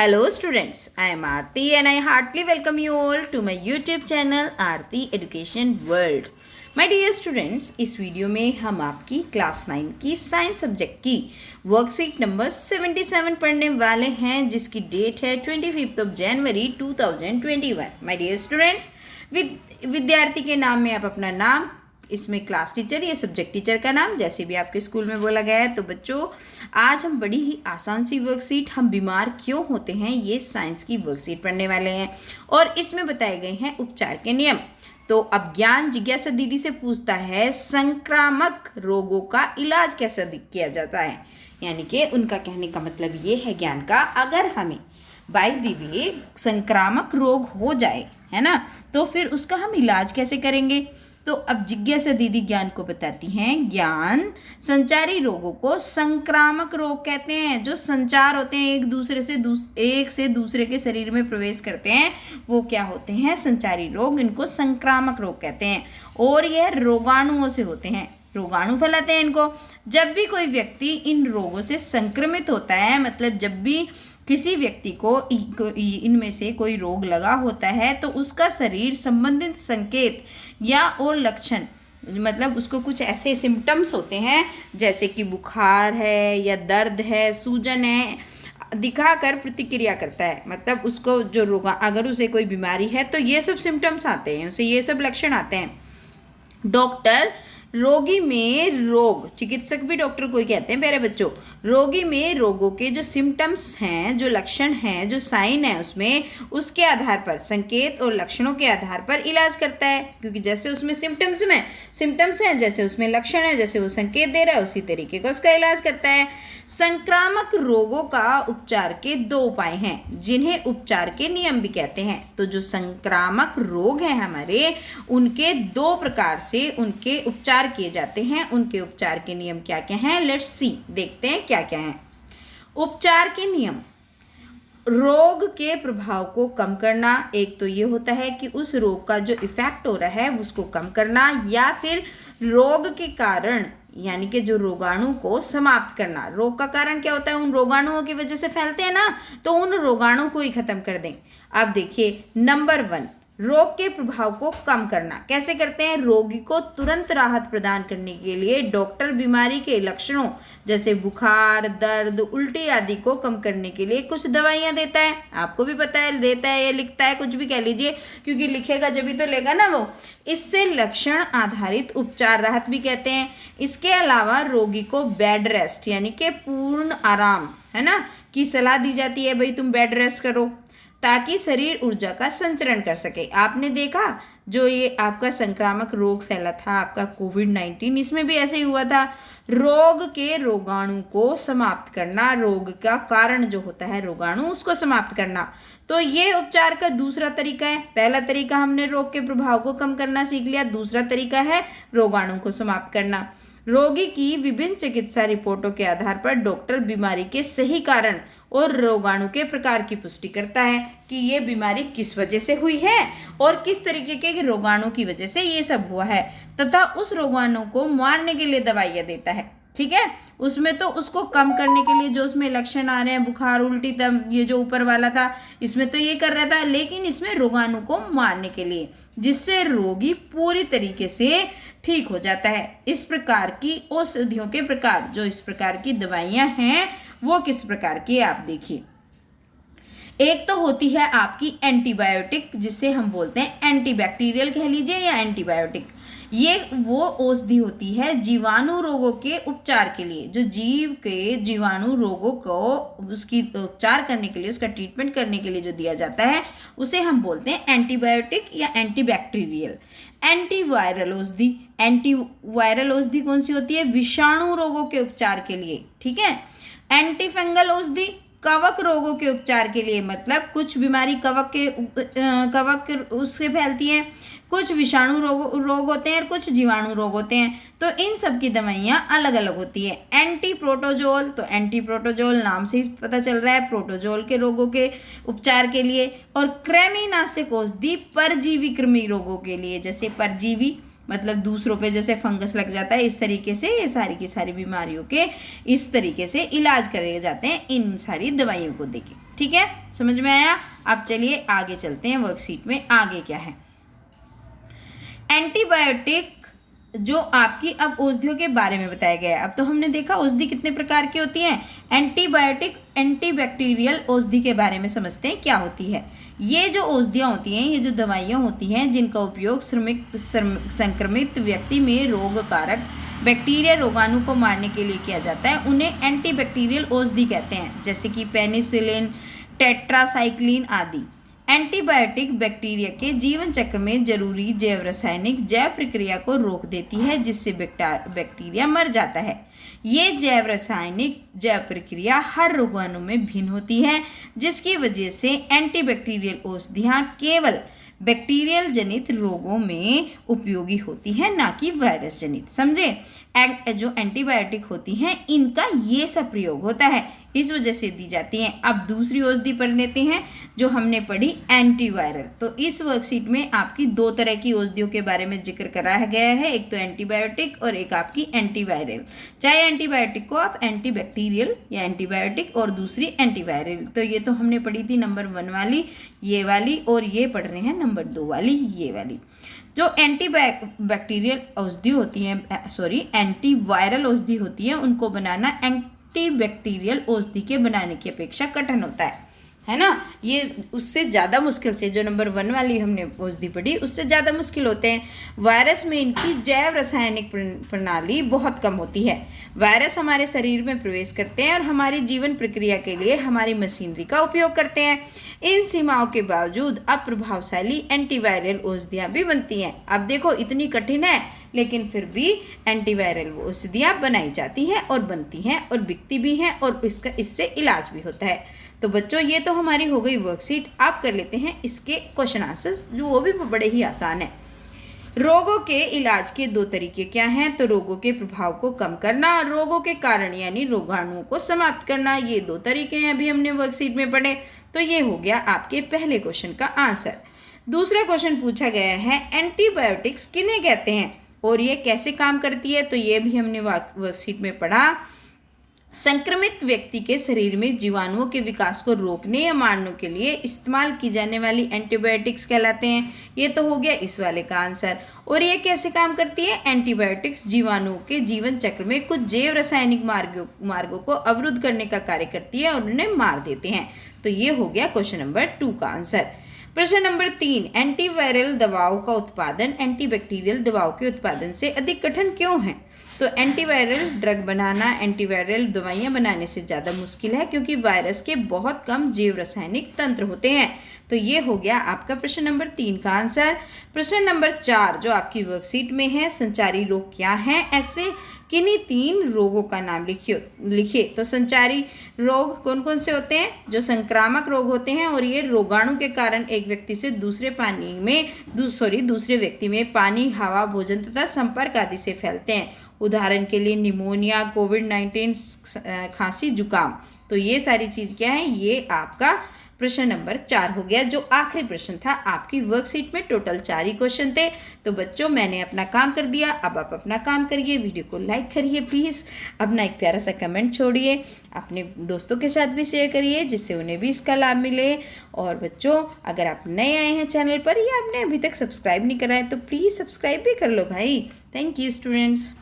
Hello students, I am Aarti and I heartily welcome you all to my YouTube channel Aarti Education World. My dear students, इस video में हम आपकी class 9 की science subject की worksheet number 77 पढ़ने वाले हैं जिसकी डेट है 25 जनवरी 2021. माय डियर स्टूडेंट्स, विद्यार्थी के नाम में आप अपना नाम, इसमें क्लास टीचर या सब्जेक्ट टीचर का नाम जैसे भी आपके स्कूल में बोला गया है. तो बच्चों, आज हम बड़ी ही आसान सी वर्कशीट हम बीमार क्यों होते हैं ये साइंस की वर्कशीट पढ़ने वाले हैं और इसमें बताए गए हैं उपचार के नियम. तो अब ज्ञान जिज्ञासा दीदी से पूछता है संक्रामक रोगों का इलाज कैसे किया जाता है. यानी कि उनका कहने का मतलब ये है ज्ञान का, अगर हमें बाय द वे संक्रामक रोग हो जाए, है ना, तो फिर उसका हम इलाज कैसे करेंगे. तो अब जिज्ञासा दीदी ज्ञान को बताती हैं, ज्ञान संचारी रोगों को संक्रामक रोग कहते हैं. जो संचार होते हैं एक से दूसरे के शरीर में प्रवेश करते हैं वो क्या होते हैं, संचारी रोग. इनको संक्रामक रोग कहते हैं और यह रोगाणुओं से होते हैं, रोगाणु फैलाते हैं इनको. जब भी कोई व्यक्ति इन रोगों से संक्रमित होता है, मतलब जब भी किसी व्यक्ति को इनमें से कोई रोग लगा होता है तो उसका शरीर संबंधित संकेत या और लक्षण, मतलब उसको कुछ ऐसे सिम्टम्स होते हैं जैसे कि बुखार है या दर्द है, सूजन है, दिखाकर प्रतिक्रिया करता है. मतलब उसको जो रोग, अगर उसे कोई बीमारी है तो ये सब सिम्टम्स आते हैं, उसे ये सब लक्षण आते हैं. डॉक्टर रोगी में रोग, चिकित्सक भी डॉक्टर को ही कहते हैं प्यारे बच्चों. रोगी में रोगों के जो सिम्टम्स हैं, जो लक्षण हैं, जो साइन है उसमें, उसके आधार पर, संकेत और लक्षणों के आधार पर इलाज करता है. क्योंकि जैसे उसमें सिम्टम्स हैं, जैसे उसमें लक्षण है, जैसे वो संकेत दे रहा है, उसी तरीके का उसका इलाज करता है. संक्रामक रोगों का उपचार के 2 उपाय हैं जिन्हें उपचार के नियम भी कहते हैं. तो जो संक्रामक रोग हैं हमारे, उनके 2 प्रकार से उनके उपचार किए जाते हैं. उनके उपचार के नियम क्या क्या हैं, लेट्स सी, देखते हैं क्या क्या हैं. उपचार के नियम: रोग के प्रभाव को कम करना. एक तो ये होता है कि उस रोग का जो इफेक्ट हो रहा है उसको कम करना, या फिर रोग के कारण यानी कि जो रोगाणु को समाप्त करना. रोग का कारण क्या होता है, उन रोगाणुओं की वजह से फैलते हैं ना, तो उन रोगाणु को ही खत्म कर दें. अब देखिए, नंबर 1, रोग के प्रभाव को कम करना. कैसे करते हैं, रोगी को तुरंत राहत प्रदान करने के लिए डॉक्टर बीमारी के लक्षणों जैसे बुखार, दर्द, उल्टी आदि को कम करने के लिए कुछ दवाइयां देता है. आपको भी पता है, देता है या लिखता है, कुछ भी कह लीजिए, क्योंकि लिखेगा जब भी तो लेगा ना वो. इससे लक्षण आधारित उपचार राहत भी कहते हैं. इसके अलावा रोगी को बेड रेस्ट यानी कि पूर्ण आराम, है ना, की सलाह दी जाती है. भाई तुम बेड रेस्ट करो ताकि शरीर ऊर्जा का संचरण कर सके. आपने देखा जो ये आपका संक्रामक रोग फैला था, आपका कोविड-19, इसमें भी ऐसे ही हुआ था. रोग के रोगाणु को समाप्त करना, रोग का कारण जो होता है रोगाणु, उसको समाप्त करना. तो ये उपचार का दूसरा तरीका है. पहला तरीका हमने रोग के प्रभाव को कम करना सीख लिया, दूसरा तरीका है रोगाणु को समाप्त करना. रोगी की विभिन्न चिकित्सा रिपोर्टों के आधार पर डॉक्टर बीमारी के सही कारण और रोगाणु के प्रकार की पुष्टि करता है कि ये बीमारी किस वजह से हुई है और किस तरीके के रोगाणु की वजह से ये सब हुआ है, तथा उस रोगाणु को मारने के लिए दवाइयाँ देता है. ठीक है, उसमें तो उसको कम करने के लिए जो उसमें लक्षण आ रहे हैं, बुखार, उल्टी, तब ये जो ऊपर वाला था इसमें तो ये कर रहा था, लेकिन इसमें रोगाणु को मारने के लिए, जिससे रोगी पूरी तरीके से ठीक हो जाता है. इस प्रकार की औषधियों के प्रकार, जो इस प्रकार की दवाइयाँ हैं वो किस प्रकार की है आप देखिए. एक तो होती है आपकी एंटीबायोटिक, जिसे हम बोलते हैं एंटीबैक्टीरियल कह लीजिए या एंटीबायोटिक. ये वो औषधि होती है जीवाणु रोगों के उपचार के लिए. जो जीव के जीवाणु रोगों को उसकी उपचार करने के लिए, उसका ट्रीटमेंट करने के लिए जो दिया जाता है उसे हम बोलते हैं एंटीबायोटिक या एंटीबैक्टीरियल. एंटीवायरल औषधि, एंटीवायरल औषधि कौन सी होती है, विषाणु रोगों के उपचार के लिए. ठीक है. एंटीफंगल औषधि कवक रोगों के उपचार के लिए, मतलब कुछ बीमारी कवक उससे फैलती है, कुछ विषाणु रोग होते हैं और कुछ जीवाणु रोग होते हैं, तो इन सब की दवाइयाँ अलग अलग होती है. एंटी प्रोटोजोल, तो एंटी प्रोटोजोल नाम से ही पता चल रहा है प्रोटोजोल के रोगों के उपचार के लिए. और कृमिनाशक औषधि परजीवी कृमि रोगों के लिए, जैसे परजीवी मतलब दूसरों पे जैसे फंगस लग जाता है, इस तरीके से ये सारी की सारी बीमारियों के इस तरीके से इलाज करे जाते हैं इन सारी दवाइयों को देके। ठीक है, समझ में आया? अब चलिए आगे चलते हैं वर्कशीट में। आगे क्या है? एंटीबायोटिक जो आपकी अब औषधियों के बारे में बताया गया है। अब तो हमने देखा औषधि कितने प्रकार की होती हैं। एंटीबायोटिक एंटीबैक्टीरियल औषधि के बारे में समझते हैं क्या होती है। ये जो औषधियाँ होती हैं, ये जो दवाइयाँ होती हैं जिनका उपयोग संक्रमित व्यक्ति में रोग कारक बैक्टीरिया रोगाणु को मारने के लिए किया जाता है, उन्हें एंटीबैक्टीरियल औषधि कहते हैं, जैसे कि पेनिसिलिन, टेट्रासाइक्लिन आदि। एंटीबायोटिक बैक्टीरिया के जीवन चक्र में जरूरी जैव रासायनिक जैव प्रक्रिया को रोक देती है, जिससे बैक्टीरिया मर जाता है। ये जैव रासायनिक जैव प्रक्रिया हर रोगाणु में भिन्न होती है, जिसकी वजह से एंटीबैक्टीरियल औषधियाँ केवल बैक्टीरियल जनित रोगों में उपयोगी होती है, ना कि वायरस जनित। समझे? जो एंटीबायोटिक होती हैं इनका ये सब प्रयोग होता है, इस वजह से दी जाती हैं। अब दूसरी औषधि पढ़ लेते हैं जो हमने पढ़ी एंटीवायरल। तो इस वर्कशीट में आपकी दो तरह की औषधियों के बारे में जिक्र कराया गया है, एक तो एंटीबायोटिक और एक आपकी एंटीवायरल। चाहे एंटीबायोटिक को आप एंटीबैक्टीरियल या एंटीबायोटिक और दूसरी एंटीवायरल। तो ये तो हमने पढ़ी थी नंबर 1 वाली, ये वाली, और ये पढ़ रहे हैं नंबर 2 वाली, ये वाली। जो एंटीबैक्टीरियल औषधि होती हैं, एंटीवायरल औषधि होती है, उनको बनाना एंटीबैक्टीरियल औषधि के बनाने की अपेक्षा कठिन होता है ना। ये उससे ज़्यादा मुश्किल से, जो नंबर 1 वाली हमने औषधि पढ़ी, उससे ज़्यादा मुश्किल होते हैं। वायरस में इनकी जैव रासायनिक प्रणाली बहुत कम होती है। वायरस हमारे शरीर में प्रवेश करते हैं और हमारी जीवन प्रक्रिया के लिए हमारी मशीनरी का उपयोग करते हैं। इन सीमाओं के बावजूद अब प्रभावशाली एंटीवायरल औषधियाँ भी बनती हैं। अब देखो इतनी कठिन है, लेकिन फिर भी एंटीवायरल औषधियाँ बनाई जाती हैं और बनती हैं और बिकती भी हैं, और इससे इलाज भी होता है। तो बच्चों ये तो हमारी हो गई वर्कशीट। आप कर लेते हैं इसके क्वेश्चन आंसर्स, जो वो भी बड़े ही आसान है। रोगों के इलाज के 2 तरीके क्या हैं? तो रोगों के प्रभाव को कम करना और रोगों के कारण यानी रोगाणुओं को समाप्त करना, ये 2 तरीके हैं, अभी हमने वर्कशीट में पढ़े। तो ये हो गया आपके पहले क्वेश्चन का आंसर। दूसरा क्वेश्चन पूछा गया है एंटीबायोटिक्स किन्हें कहते हैं और ये कैसे काम करती है? तो ये भी हमने वर्कशीट में पढ़ा। संक्रमित व्यक्ति के शरीर में जीवाणुओं के विकास को रोकने या मारने के लिए इस्तेमाल की जाने वाली एंटीबायोटिक्स कहलाते हैं। ये तो हो गया इस वाले का आंसर। और ये कैसे काम करती है? एंटीबायोटिक्स जीवाणुओं के जीवन चक्र में कुछ जैव रासायनिक मार्गों को अवरुद्ध करने का कार्य करती है और उन्हें मार देते हैं। तो ये हो गया क्वेश्चन नंबर 2 का आंसर। प्रश्न नंबर 3, एंटीवायरल दवाओं का उत्पादन एंटीबैक्टीरियल दवाओं के उत्पादन से अधिक कठिन क्यों है? तो एंटीवायरल ड्रग बनाना एंटीवायरल दवाइयाँ बनाने से ज़्यादा मुश्किल है, क्योंकि वायरस के बहुत कम जैव रासायनिक तंत्र होते हैं। तो ये हो गया आपका प्रश्न नंबर 3 का आंसर। प्रश्न नंबर 4 जो आपकी वर्कशीट में है, संचारी रोग क्या हैं? ऐसे किन्हीं 3 रोगों का नाम लिखिए। तो संचारी रोग कौन कौन से होते हैं? जो संक्रामक रोग होते हैं, और ये रोगाणु के कारण एक व्यक्ति से दूसरे व्यक्ति में पानी, हवा, भोजन तथा संपर्क आदि से फैलते हैं। उदाहरण के लिए निमोनिया, कोविड-19, खांसी, जुकाम। तो ये सारी चीज़ क्या है? ये आपका प्रश्न नंबर 4 हो गया, जो आखिरी प्रश्न था आपकी वर्कशीट में। टोटल 4 ही क्वेश्चन थे। तो बच्चों मैंने अपना काम कर दिया, अब आप अपना काम करिए। वीडियो को लाइक करिए प्लीज़, अपना एक प्यारा सा कमेंट छोड़िए, अपने दोस्तों के साथ भी शेयर करिए, जिससे उन्हें भी इसका लाभ मिले। और बच्चों अगर आप नए आए हैं चैनल पर या आपने अभी तक सब्सक्राइब नहीं करा है, तो प्लीज़ सब्सक्राइब भी कर लो भाई। Thank you students.